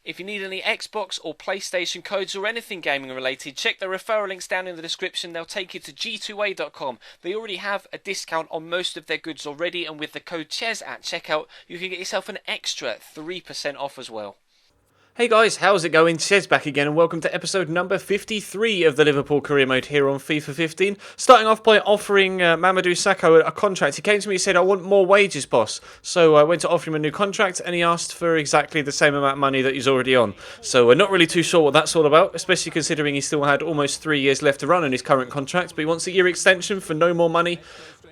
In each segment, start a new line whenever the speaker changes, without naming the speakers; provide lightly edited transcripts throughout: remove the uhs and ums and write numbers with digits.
If you need any Xbox or PlayStation codes or anything gaming related, check the referral links down in the description. They'll take you to g2a.com. They already have a discount on most of their goods already, and with the code CHES at checkout, you can get yourself an extra 3% off as well.
Hey guys, how's it going? Chez back again and welcome to episode number 53 of the Liverpool career mode here on FIFA 15. Starting off by offering Mamadou Sakho a contract. He came to me and said, I want more wages, boss. So I went to offer him a new contract and he asked for exactly the same amount of money that he's already on. So we're not really too sure what that's all about, especially considering he still had almost 3 years left to run on his current contract, but he wants a year extension for no more money.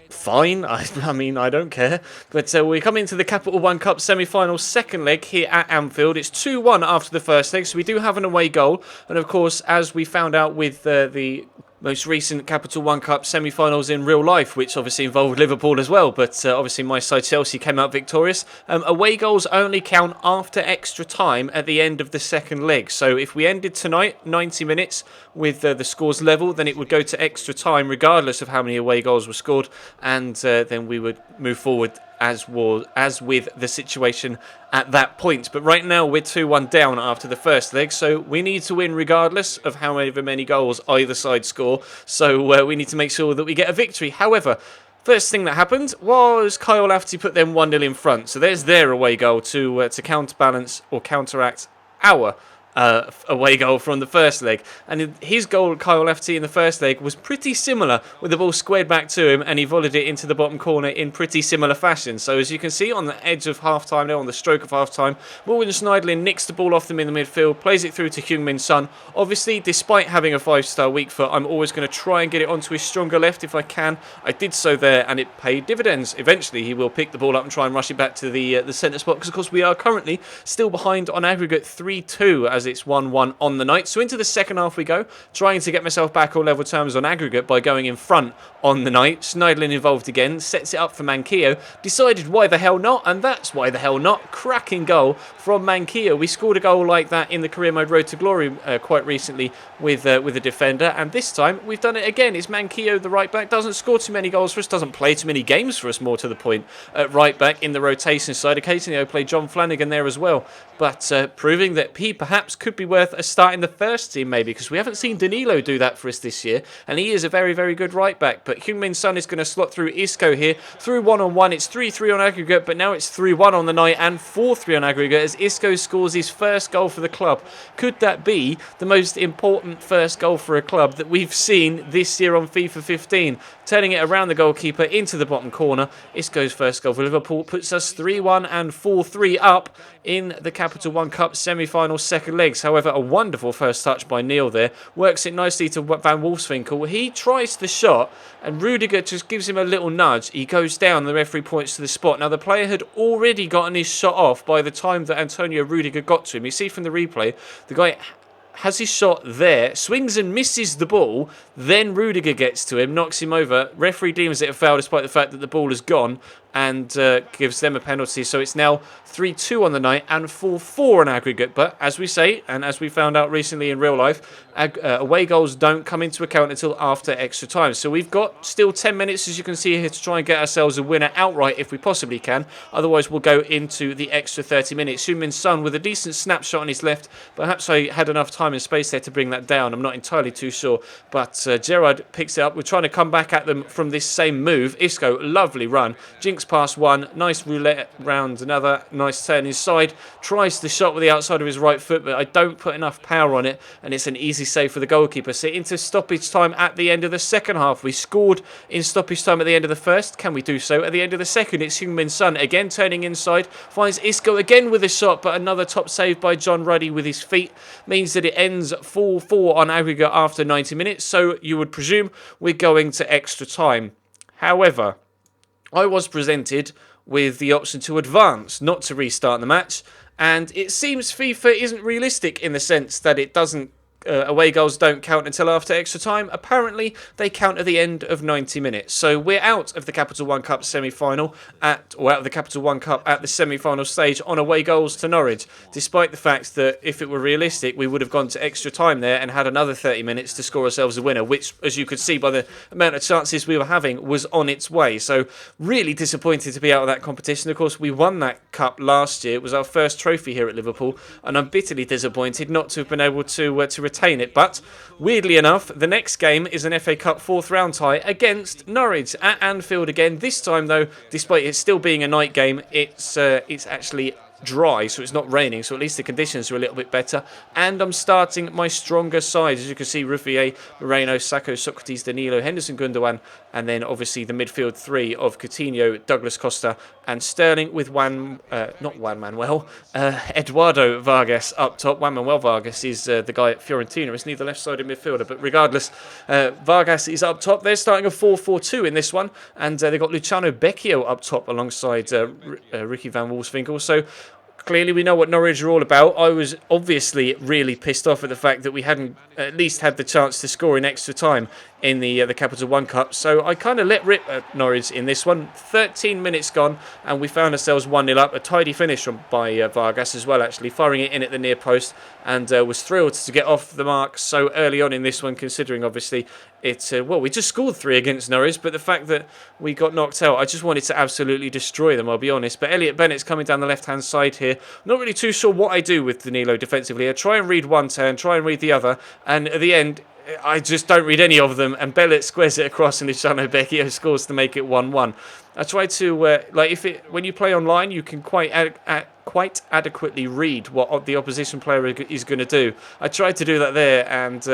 Fine, I mean, I don't care. But we come into the Capital One Cup semi-final second leg here at Anfield. It's 2-1 after the first leg, so we do have an away goal. And of course, as we found out with the most recent Capital One Cup semi-finals in real life, which obviously involved Liverpool as well, but obviously my side Chelsea came out victorious. Away goals only count after extra time at the end of the second leg. So if we ended tonight, 90 minutes, with the scores level, then it would go to extra time regardless of how many away goals were scored, and then we would move forward as with the situation at that point. But right now we're 2-1 down after the first leg, so we need to win regardless of however many goals either side score. So we need to make sure that we get a victory. However, first thing that happened was Kyle Lafferty put them 1-0 in front. So there's their away goal to counterbalance or counteract our away goal from the first leg. And his goal, Kyle Lafferty, in the first leg was pretty similar, with the ball squared back to him and he volleyed it into the bottom corner in pretty similar fashion. So as you can see on the edge of half-time there, on the stroke of half-time, Morgan Schneiderlin nicks the ball off them in the midfield, plays it through to Heung-min Son. Obviously, despite having a 5-star weak foot, I'm always going to try and get it onto his stronger left if I can. I did so there and it paid dividends. Eventually, he will pick the ball up and try and rush it back to the centre spot, because of course we are currently still behind on aggregate 3-2 as it's 1-1 on the night. So into the second half we go, trying to get myself back on level terms on aggregate by going in front on the night. Schneiderlin involved again, sets it up for Manquillo, decided why the hell not, and that's why the hell not. Cracking goal from Manquillo. We scored a goal like that in the career mode Road to Glory quite recently with a defender, and this time we've done it again. It's Manquillo, the right back, doesn't score too many goals for us, doesn't play too many games for us, more to the point, at right back in the rotation side. Occasionally I play John Flanagan there as well, but proving that he perhaps could be worth a start in the first team maybe, because we haven't seen Danilo do that for us this year, and he is a very, very good right back. But Heung-min Son is going to slot through Isco here, through 1-on-1. It's 3-3 on aggregate, but now it's 3-1 on the night and 4-3 on aggregate as Isco scores his first goal for the club. Could that be the most important first goal for a club that we've seen this year on FIFA 15? Turning it around the goalkeeper into the bottom corner. Isco's first goal for Liverpool puts us 3-1 and 4-3 up in the Capital One Cup semi-final second legs. However, a wonderful first touch by Neil there. Works it nicely to Van Wolfswinkel. He tries the shot and Rudiger just gives him a little nudge. He goes down, the referee points to the spot. Now the player had already gotten his shot off by the time that Antonio Rudiger got to him. You see from the replay, the guy has his shot there, swings and misses the ball, then Rudiger gets to him, knocks him over. Referee deems it a foul despite the fact that the ball is gone, and gives them a penalty. So it's now 3-2 on the night and 4-4 on aggregate. But as we say, and as we found out recently in real life, away goals don't come into account until after extra time. So we've got still 10 minutes, as you can see here, to try and get ourselves a winner outright if we possibly can. Otherwise, we'll go into the extra 30 minutes. Heung-min Son with a decent snapshot on his left. Perhaps I had enough time and space there to bring that down. I'm not entirely too sure. But Gerrard picks it up. We're trying to come back at them from this same move. Isco, lovely run. Jinx past one, nice roulette round another, nice turn inside, tries the shot with the outside of his right foot, but I don't put enough power on it, and it's an easy save for the goalkeeper. So into stoppage time at the end of the second half. We scored in stoppage time at the end of the first. Can we do so at the end of the second? It's Heung-min Son again turning inside, finds Isco again with a shot, but another top save by John Ruddy with his feet means that it ends 4-4 on aggregate after 90 minutes, so you would presume we're going to extra time. However, I was presented with the option to advance, not to restart the match, and it seems FIFA isn't realistic in the sense that it doesn't away goals don't count until after extra time. Apparently, they count at the end of 90 minutes. So we're out of the Capital One Cup semi-final out of the Capital One Cup at the semi-final stage on away goals to Norwich, despite the fact that if it were realistic, we would have gone to extra time there and had another 30 minutes to score ourselves a winner, which, as you could see by the amount of chances we were having, was on its way. So really disappointed to be out of that competition. Of course, we won that cup last year. It was our first trophy here at Liverpool, and I'm bitterly disappointed not to have been able to retain it. But weirdly enough, the next game is an FA Cup fourth round tie against Norwich at Anfield again. This time, though, despite it still being a night game, it's actually dry, so it's not raining, so at least the conditions are a little bit better. And I'm starting my stronger side. As you can see, Ruffier, Moreno, Sacco, Socrates, Danilo, Henderson, Gundogan, and then obviously the midfield three of Coutinho, Douglas Costa and Sterling, with Eduardo Vargas up top. Juan Manuel Vargas is the guy at Fiorentina, isn't he, the left-sided midfielder? But regardless, Vargas is up top. They're starting a 4-4-2 in this one, and they've got Luciano Becchio up top alongside Ricky van Wolfswinkel. So clearly we know what Norwich are all about. I was obviously really pissed off at the fact that we hadn't at least had the chance to score in extra time in the Capital One Cup. So I kind of let rip at Norwich in this one. 13 minutes gone, and we found ourselves 1-0 up. A tidy finish by Vargas as well, actually, firing it in at the near post, and was thrilled to get off the mark so early on in this one, considering obviously we just scored 3 against Norwich, but the fact that we got knocked out, I just wanted to absolutely destroy them, I'll be honest. But Elliot Bennett's coming down the left-hand side here. Not really too sure what I do with Danilo defensively. I try and read one turn, try and read the other, and at the end, I just don't read any of them, and Bellet squares it across, and Luciano Becchio scores to make it 1-1. I try to when you play online, you can quite adequately read what the opposition player is going to do. I tried to do that there, and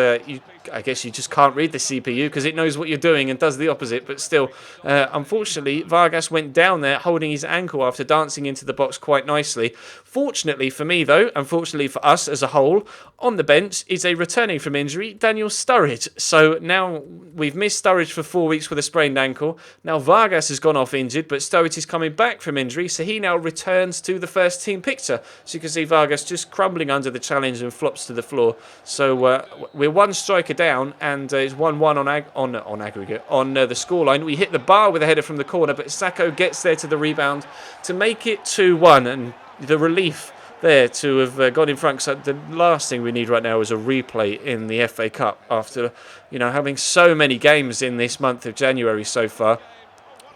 I guess you just can't read the CPU because it knows what you're doing and does the opposite. But still, unfortunately, Vargas went down there holding his ankle after dancing into the box quite nicely. Fortunately for me, though, and fortunately for us as a whole, on the bench is a returning from injury, Daniel Sturridge. So now we've missed Sturridge for 4 weeks with a sprained ankle. Now Vargas has gone off injured, but Sturridge is coming back from injury, so he now returns to the first team picture. So you can see Vargas just crumbling under the challenge and flops to the floor. So we're one striker down, and it's 1-1 on aggregate on the scoreline. We hit the bar with a header from the corner, but Sacco gets there to the rebound to make it 2-1, and the relief there to have got in front. So the last thing we need right now is a replay in the FA Cup after having so many games in this month of January so far.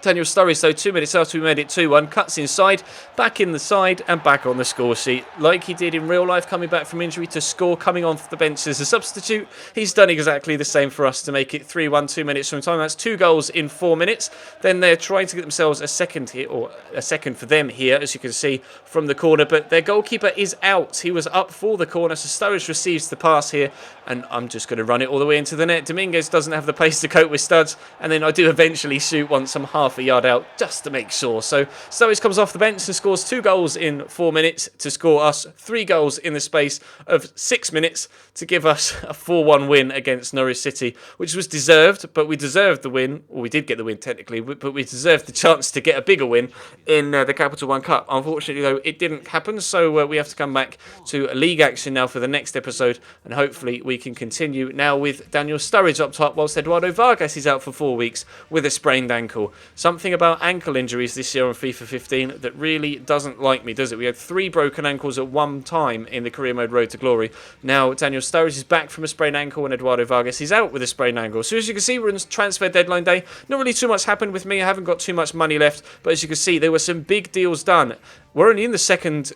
Daniel Sturridge, though, 2 minutes after we made it 2-1, cuts inside, back in the side and back on the score sheet. Like he did in real life, coming back from injury to score, coming off the bench as a substitute. He's done exactly the same for us to make it 3-1, 2 minutes from time. That's 2 goals in 4 minutes. Then they're trying to get themselves a second here, or a second for them here, as you can see from the corner. But their goalkeeper is out. He was up for the corner, so Sturridge receives the pass here. And I'm just going to run it all the way into the net. Dominguez doesn't have the pace to cope with Studs. And then I do eventually shoot once I'm half a yard out, just to make sure. So Sturridge comes off the bench and scores 2 goals in 4 minutes to score us 3 goals in the space of 6 minutes to give us a 4-1 win against Norwich City, which was deserved, but we deserved the win. Well, we did get the win technically, but we deserved the chance to get a bigger win in the Capital One Cup. Unfortunately, though, it didn't happen, so we have to come back to league action now for the next episode, and hopefully we can continue now with Daniel Sturridge up top, whilst Eduardo Vargas is out for 4 weeks with a sprained ankle. Something about ankle injuries this year on FIFA 15 that really doesn't like me, does it? We had 3 broken ankles at one time in the career mode Road to Glory. Now Daniel Sturridge is back from a sprained ankle, and Eduardo Vargas is out with a sprained ankle. So as you can see, we're in transfer deadline day. Not really too much happened with me. I haven't got too much money left, but as you can see, there were some big deals done. We're only in the second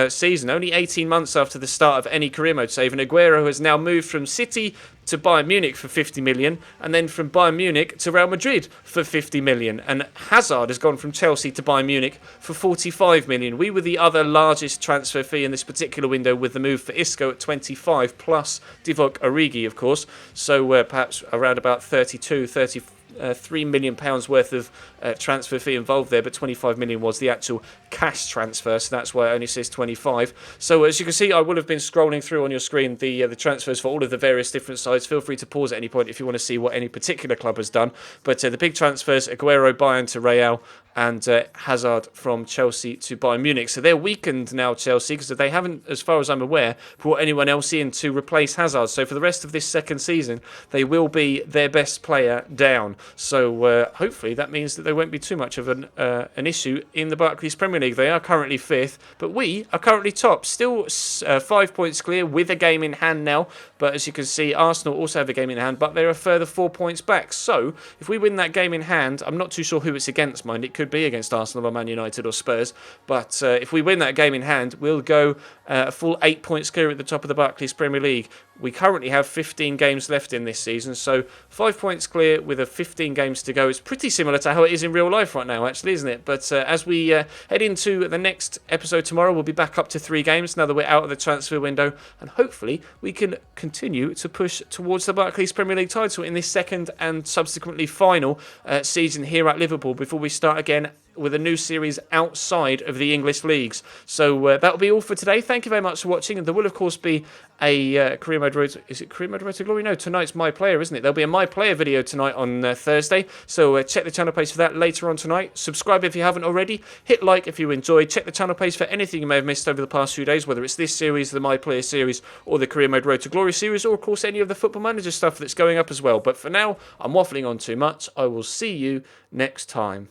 season, only 18 months after the start of any career mode save, and Aguero has now moved from City to Bayern Munich for 50 million, and then from Bayern Munich to Real Madrid for 50 million, and Hazard has gone from Chelsea to Bayern Munich for 45 million. We were the other largest transfer fee in this particular window, with the move for Isco at 25 plus Divock Origi, of course, so perhaps around about 32, 30, £3 million worth of transfer fee involved there, but 25 million was the actual cash transfer, so that's why it only says 25. So as you can see, I will have been scrolling through on your screen the transfers for all of the various different sides. Feel free to pause at any point if you want to see what any particular club has done. But the big transfers: Aguero, Bayern to Real, and Hazard from Chelsea to Bayern Munich. So they're weakened now, Chelsea, because they haven't, as far as I'm aware, brought anyone else in to replace Hazard. So for the rest of this second season, they will be their best player down. So hopefully that means that there won't be too much of an issue in the Barclays Premier League. They are currently 5th, but we are currently top. Still 5 points clear with a game in hand now. But as you can see, Arsenal also have a game in hand, but they're a further 4 points back. So if we win that game in hand, I'm not too sure who it's against, mind. It could be against Arsenal or Man United or Spurs. But if we win that game in hand, we'll go a full 8 points clear at the top of the Barclays Premier League. We currently have 15 games left in this season, so 5 points clear with 15 games to go. It's pretty similar to how it is in real life right now, actually, isn't it? But as we head into the next episode tomorrow, we'll be back up to 3 games now that we're out of the transfer window, and hopefully we can continue to push towards the Barclays Premier League title in this second and subsequently final season here at Liverpool before we start again with a new series outside of the English leagues. So that'll be all for today. Thank you very much for watching, and there will of course be a Career Mode Road. Is it Career Mode Road to Glory? No, tonight's My Player, isn't it? There'll be a My Player video tonight on Thursday. So check the channel page for that later on tonight. Subscribe if you haven't already. Hit like if you enjoyed. Check the channel page for anything you may have missed over the past few days, whether it's this series, the My Player series, or the Career Mode Road to Glory series, or of course any of the Football Manager stuff that's going up as well. But for now, I'm waffling on too much. I will see you next time.